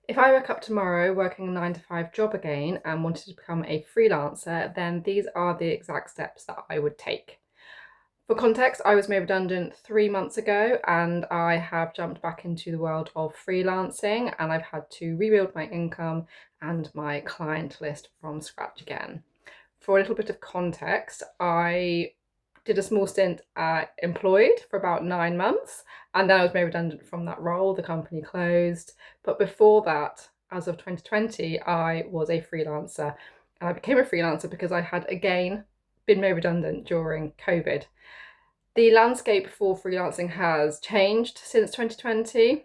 If I woke up tomorrow working a 9 to 5 job again and wanted to become a freelancer, then these are the exact steps that I would take. For context, I was made redundant 3 months ago and I have jumped back into the world of freelancing, and I've had to rebuild my income and my client list from scratch again. For a little bit of context, I did a small stint employed for about 9 months, and then I was made redundant from that role. The company closed. But before that, as of 2020, I was a freelancer. And I became a freelancer because I had again been made redundant during COVID. The landscape for freelancing has changed since 2020.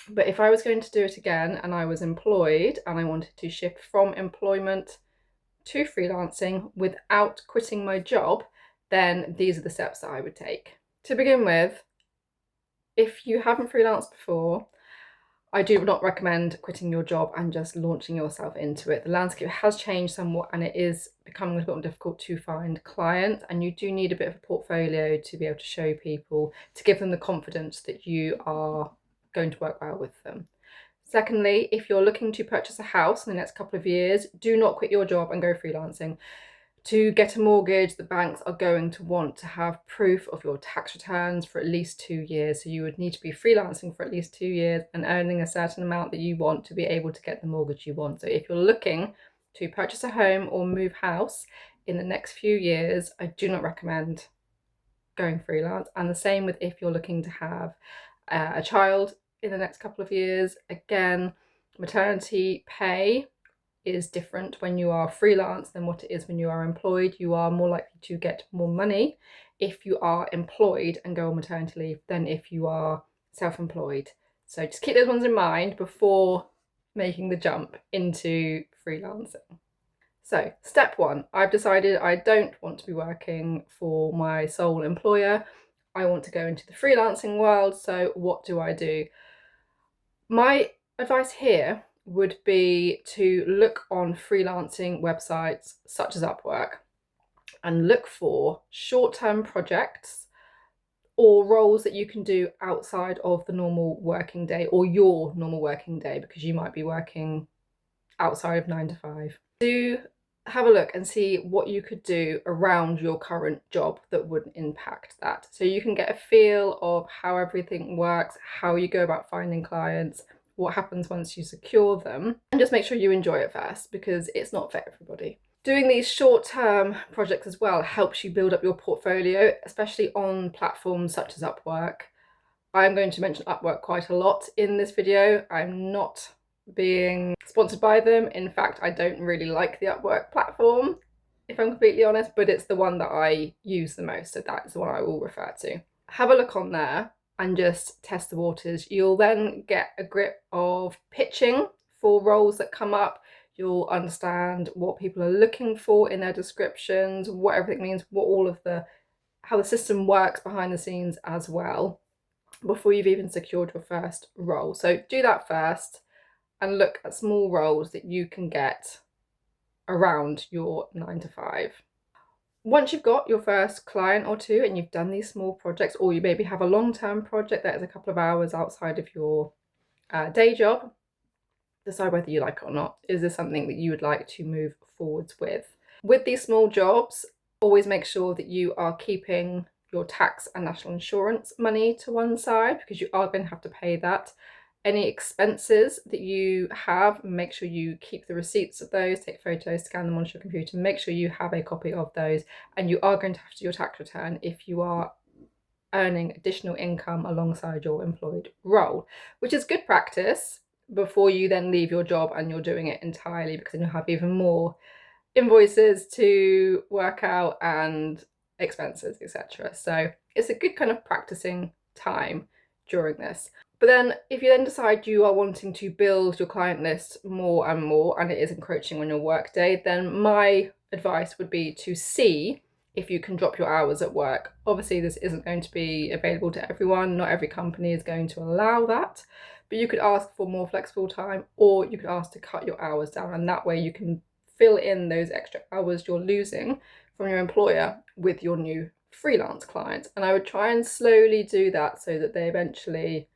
But if I was going to do it again and I was employed and I wanted to shift from employment to freelancing without quitting my job, then these are the steps that I would take. To begin with, if you haven't freelanced before, I do not recommend quitting your job and just launching yourself into it. The landscape has changed somewhat and it is becoming a little bit more difficult to find clients, and you do need a bit of a portfolio to be able to show people, to give them the confidence that you are going to work well with them. Secondly, if you're looking to purchase a house in the next couple of years, do not quit your job and go freelancing. To get a mortgage, the banks are going to want to have proof of your tax returns for at least 2 years. So you would need to be freelancing for at least 2 years and earning a certain amount that you want to be able to get the mortgage you want. So if you're looking to purchase a home or move house in the next few years, I do not recommend going freelance. And the same with if you're looking to have a child in the next couple of years. Again, maternity pay is different when you are freelance than what it is when you are employed. You are more likely to get more money if you are employed and go on maternity leave than if you are self-employed. So just keep those ones in mind before making the jump into freelancing. So step one, I've decided I don't want to be working for my sole employer. I want to go into the freelancing world. So what do I do? My advice here would be to look on freelancing websites such as Upwork and look for short-term projects or roles that you can do outside of the normal working day or your normal working day, because you might be working outside of 9 to 5. Do have a look and see what you could do around your current job that wouldn't impact that. So you can get a feel of how everything works, how you go about finding clients, what happens once you secure them, and just make sure you enjoy it first, because it's not for everybody. Doing these short-term projects as well helps you build up your portfolio, especially on platforms such as Upwork. I'm going to mention Upwork quite a lot in this video. I'm not being sponsored by them. In fact, I don't really like the Upwork platform, if I'm completely honest, but it's the one that I use the most, so that is the one I will refer to. Have a look on there and just test the waters. You'll then get a grip of pitching for roles that come up. You'll understand what people are looking for in their descriptions, what everything means, what all of how the system works behind the scenes as well, before you've even secured your first role. So do that first and look at small roles that you can get around your 9 to 5. Once you've got your first client or two and you've done these small projects, or you maybe have a long-term project that is a couple of hours outside of your day job, decide whether you like it or not. Is this something that you would like to move forwards with? With these small jobs, always make sure that you are keeping your tax and national insurance money to one side, because you are going to have to pay that. Any expenses that you have, make sure you keep the receipts of those, take photos, scan them onto your computer, make sure you have a copy of those, and you are going to have to do your tax return if you are earning additional income alongside your employed role, which is good practice before you then leave your job and you're doing it entirely, because then you'll have even more invoices to work out and expenses, etc. So it's a good kind of practicing time during this. But then if you then decide you are wanting to build your client list more and more and it is encroaching on your work day, then my advice would be to see if you can drop your hours at work. Obviously, this isn't going to be available to everyone. Not every company is going to allow that, but you could ask for more flexible time, or you could ask to cut your hours down, and that way you can fill in those extra hours you're losing from your employer with your new freelance clients. And I would try and slowly do that so that they eventually,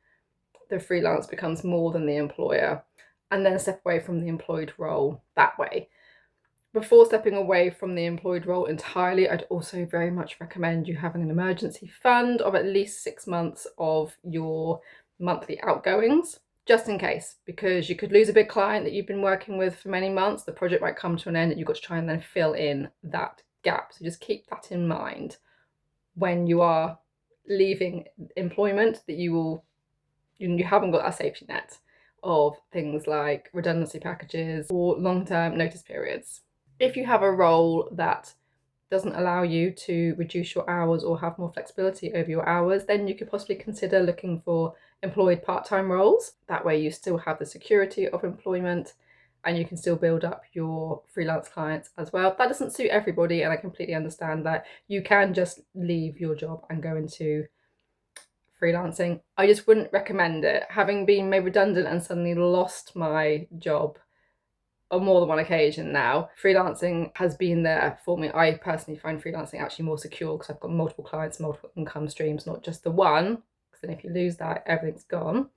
the freelance becomes more than the employer. and then step away from the employed role that way. Before stepping away from the employed role entirely, I'd also very much recommend you having an emergency fund of at least 6 months of your monthly outgoings, just in case, because you could lose a big client that you've been working with for many months. The project might come to an end and you've got to try and then fill in that gap. So just keep that in mind when you are leaving employment, that you haven't got a safety net of things like redundancy packages or long-term notice periods. If you have a role that doesn't allow you to reduce your hours or have more flexibility over your hours, then you could possibly consider looking for employed part-time roles. That way you still have the security of employment and you can still build up your freelance clients as well. That doesn't suit everybody, and I completely understand that. You can just leave your job and go into freelancing. I just wouldn't recommend it. Having been made redundant and suddenly lost my job on more than one occasion now, freelancing has been there for me. I personally find freelancing actually more secure because I've got multiple clients, multiple income streams, not just the one, because then if you lose that, everything's gone.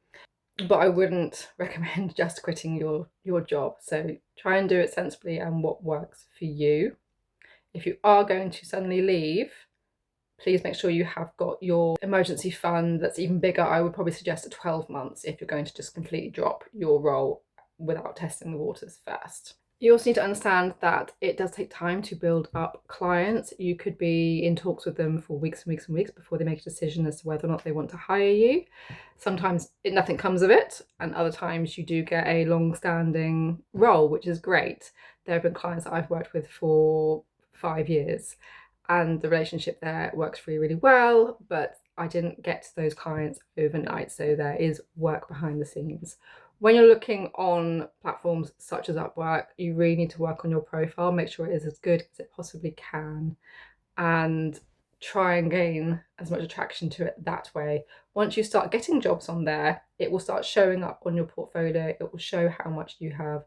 But I wouldn't recommend just quitting your job. So try and do it sensibly and what works for you. If you are going to suddenly leave, please make sure you have got your emergency fund that's even bigger. I would probably suggest a 12 months if you're going to just completely drop your role without testing the waters first. You also need to understand that it does take time to build up clients. You could be in talks with them for weeks and weeks and weeks before they make a decision as to whether or not they want to hire you. Sometimes nothing comes of it, and other times you do get a long-standing role, which is great. There have been clients that I've worked with for 5 years, and the relationship there works really, really well, but I didn't get to those clients overnight, so there is work behind the scenes. When you're looking on platforms such as Upwork, you really need to work on your profile, make sure it is as good as it possibly can, and try and gain as much attraction to it that way. Once you start getting jobs on there, it will start showing up on your portfolio. It will show how much you have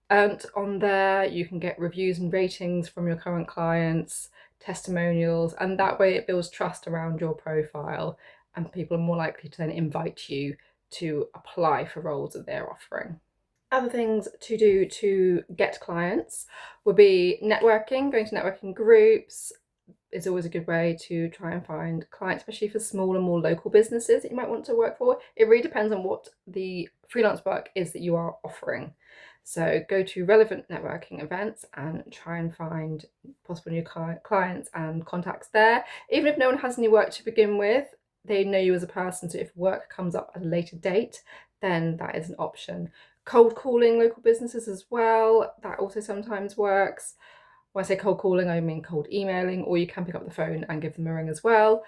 earned on there. You can get reviews and ratings from your current clients, testimonials, and that way it builds trust around your profile, and people are more likely to then invite you to apply for roles that they're offering. Other things to do to get clients would be networking. Going to networking groups is always a good way to try and find clients, especially for smaller, more local businesses that you might want to work for. It really depends on what the freelance work is that you are offering. So go to relevant networking events and try and find possible new clients and contacts there. Even if no one has any work to begin with, they know you as a person, so if work comes up at a later date, then that is an option. Cold calling local businesses as well, that also sometimes works. When I say cold calling, I mean cold emailing, or you can pick up the phone and give them a ring as well.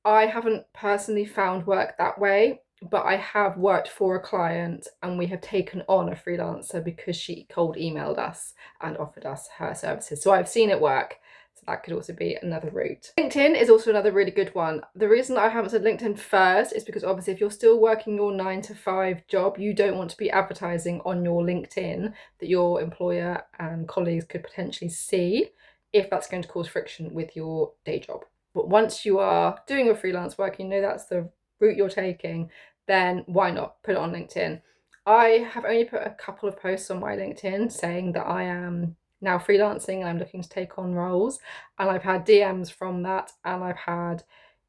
I haven't personally found work that way, but I have worked for a client and we have taken on a freelancer because she cold emailed us and offered us her services. So I've seen it work. So that could also be another route. LinkedIn is also another really good one. The reason I haven't said LinkedIn first is because obviously if you're still working your 9-to-5 job, you don't want to be advertising on your LinkedIn that your employer and colleagues could potentially see, if that's going to cause friction with your day job. But once you are doing your freelance work, you know that's the route you're taking, then why not put it on LinkedIn? I have only put a couple of posts on my LinkedIn saying that I am now freelancing and I'm looking to take on roles, and I've had DMs from that, and I've had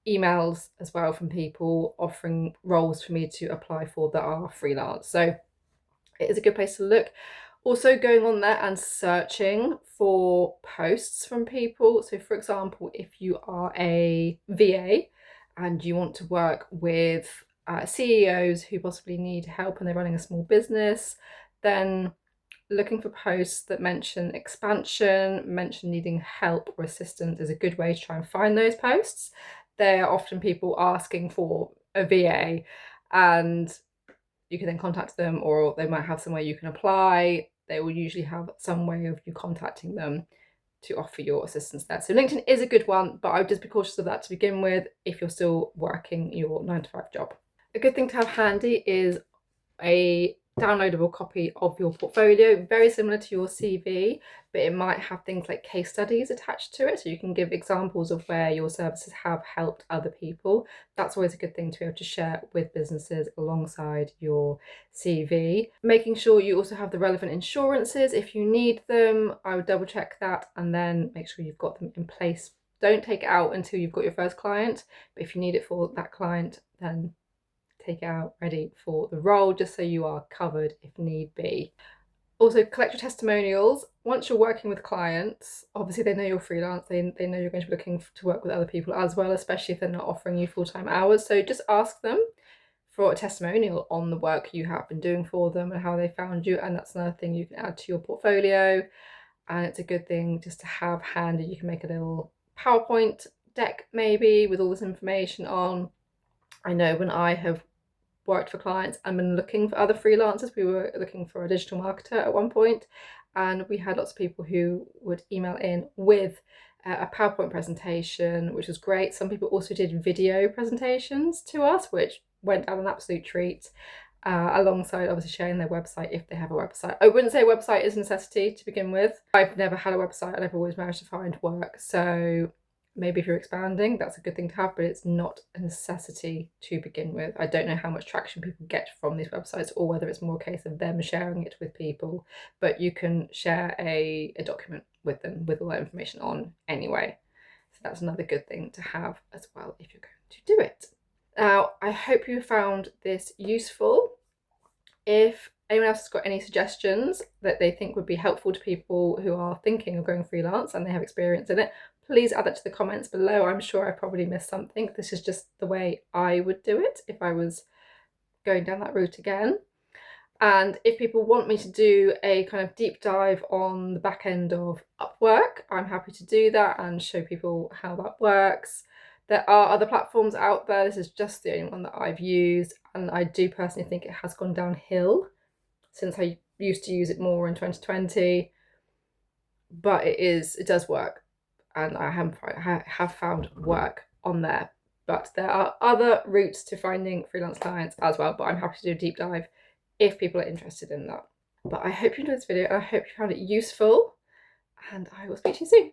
emails as well from people offering roles for me to apply for that are freelance. So it is a good place to look. Also going on there and searching for posts from people. So for example, if you are a VA and you want to work with CEOs who possibly need help and they're running a small business, then looking for posts that mention expansion, mention needing help or assistance is a good way to try and find those posts. They're often people asking for a VA, and you can then contact them, or they might have somewhere you can apply. They will usually have some way of you contacting them to offer your assistance there. So LinkedIn is a good one, but I would just be cautious of that to begin with if you're still working your 9-to-5 job. A good thing to have handy is a downloadable copy of your portfolio, very similar to your CV, but it might have things like case studies attached to it, so you can give examples of where your services have helped other people. That's always a good thing to be able to share with businesses alongside your CV. Making sure you also have the relevant insurances if you need them. I would double check that and then make sure you've got them in place. Don't take it out until you've got your first client, but if you need it for that client, then take it out ready for the role, just so you are covered if need be. Also, collect your testimonials. Once you're working with clients, obviously they know you're freelance, they know you're going to be looking to work with other people as well, especially if they're not offering you full-time hours. So just ask them for a testimonial on the work you have been doing for them and how they found you, and that's another thing you can add to your portfolio. And it's a good thing just to have handy. You can make a little PowerPoint deck maybe with all this information on. I know when I have worked for clients and been looking for other freelancers, we were looking for a digital marketer at one point, and we had lots of people who would email in with a PowerPoint presentation, which was great. Some people also did video presentations to us, which went down an absolute treat, alongside obviously sharing their website if they have a website. I wouldn't say a website is a necessity to begin with. I've never had a website and I've always managed to find work, so maybe if you're expanding, that's a good thing to have, but it's not a necessity to begin with. I don't know how much traction people get from these websites, or whether it's more a case of them sharing it with people, but you can share a document with them with all that information on anyway. So that's another good thing to have as well if you're going to do it. Now, I hope you found this useful. If anyone else has got any suggestions that they think would be helpful to people who are thinking of going freelance and they have experience in it, please add that to the comments below. I'm sure I probably missed something. This is just the way I would do it if I was going down that route again. And if people want me to do a kind of deep dive on the back end of Upwork, I'm happy to do that and show people how that works. There are other platforms out there. This is just the only one that I've used, and I do personally think it has gone downhill since I used to use it more in 2020, but it does work, and I have found work on there. But there are other routes to finding freelance clients as well, but I'm happy to do a deep dive if people are interested in that. But I hope you enjoyed this video and I hope you found it useful, and I will speak to you soon.